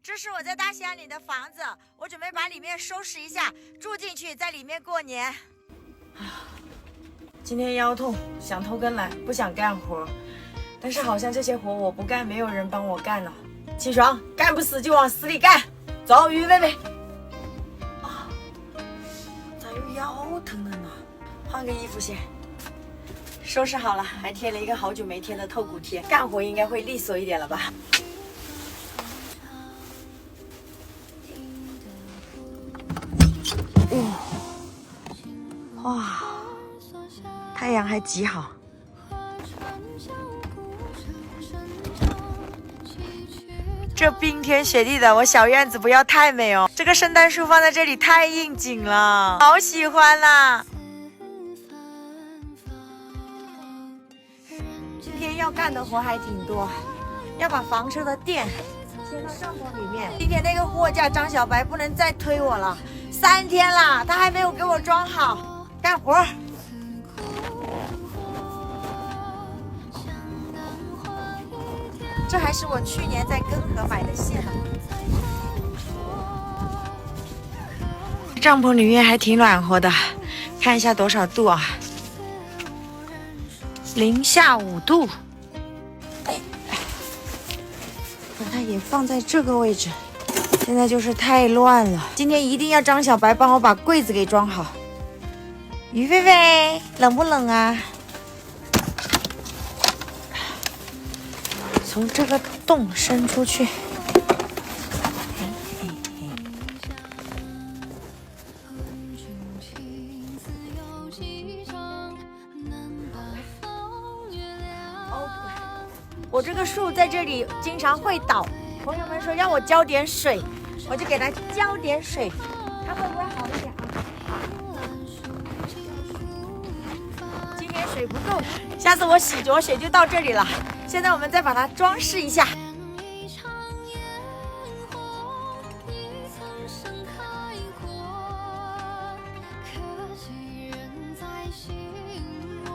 这是我在大兴安岭的房子，我准备把里面收拾一下，住进去，在里面过年。今天腰痛，想偷根懒，不想干活，但是好像这些活我不干，没有人帮我干了。起床，干不死就往死里干。走，于薇薇。咋又腰疼了呢？换个衣服先。收拾好了，还贴了一个好久没贴的透骨贴，干活应该会利索一点了吧？哇，太阳还极好。这冰天雪地的，我小院子不要太美哦。这个圣诞树放在这里太应景了，好喜欢啦！今天要干的活还挺多，要把房车的电牵到帐篷里面。今天那个货架张小白不能再推我了，3天了，他还没有给我装好，干活。这还是我去年在根河买的线呢。帐篷里面还挺暖和的，看一下多少度啊？零下5度。把它也放在这个位置，现在就是太乱了。今天一定要张小白帮我把柜子给装好。于菲菲，冷不冷啊？从这个洞伸出去。我这个树在这里经常会倒，朋友们说让我浇点水，我就给它浇点水，它会不会好一点啊？今天水不够，下次我洗脚水就到这里了。现在我们再把它装饰一下。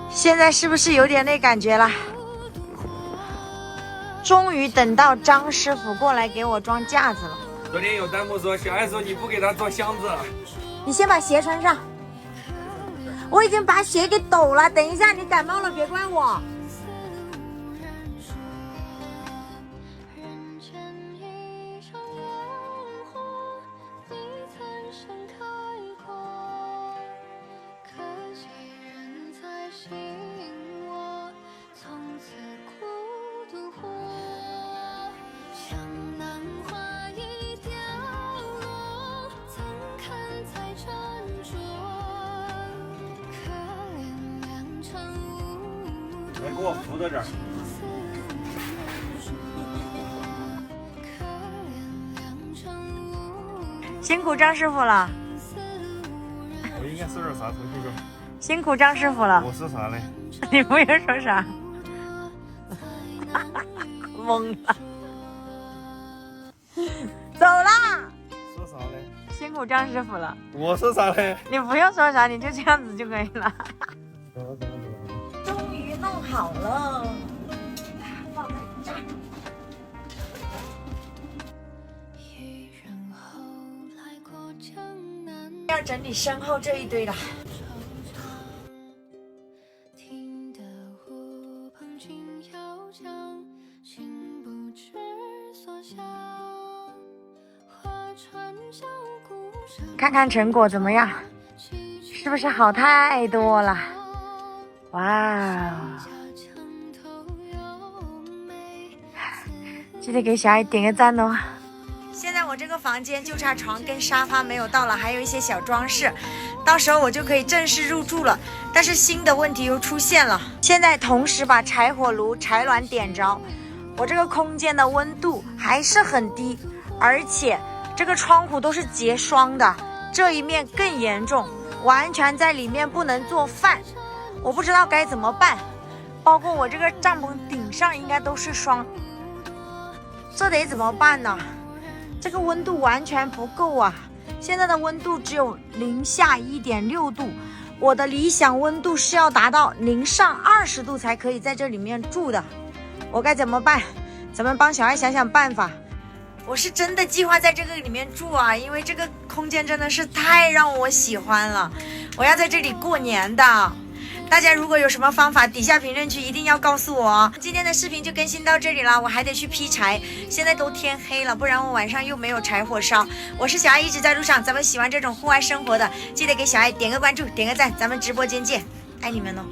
现在是不是有点那感觉了？终于等到张师傅过来给我装架子了。昨天有弹幕说小爱说你不给他做箱子，你先把鞋穿上。我已经把鞋给抖了，等一下你感冒了别怪我。来给我扶到这儿。辛苦张师傅了。我应该说点啥？重新说。辛苦张师傅了。我说啥嘞？你不用说啥。懵了。走啦。说啥嘞？辛苦张师傅了。我说啥嘞？你不用说啥，你就这样子就可以了。终于弄好了，放在这儿。要整理身后这一堆了。看看成果怎么样？是不是好太多了？哇！记得给小爱点个赞哦。现在我这个房间就差床跟沙发没有到了，还有一些小装饰，到时候我就可以正式入住了。但是新的问题又出现了，现在同时把柴火炉、柴卵点着，我这个空间的温度还是很低，而且这个窗户都是结霜的，这一面更严重，完全在里面不能做饭。我不知道该怎么办，包括我这个帐篷顶上应该都是霜，这得怎么办呢？这个温度完全不够啊！现在的温度只有零下1.6度，我的理想温度是要达到零上20度才可以在这里面住的，我该怎么办？咱们帮小爱想想办法。我是真的计划在这个里面住啊，因为这个空间真的是太让我喜欢了，我要在这里过年的。大家如果有什么方法，底下评论区一定要告诉我哦。今天的视频就更新到这里了，我还得去劈柴，现在都天黑了，不然我晚上又没有柴火烧。我是小爱，一直在路上，咱们喜欢这种户外生活的，记得给小爱点个关注，点个赞，咱们直播间见，爱你们哦。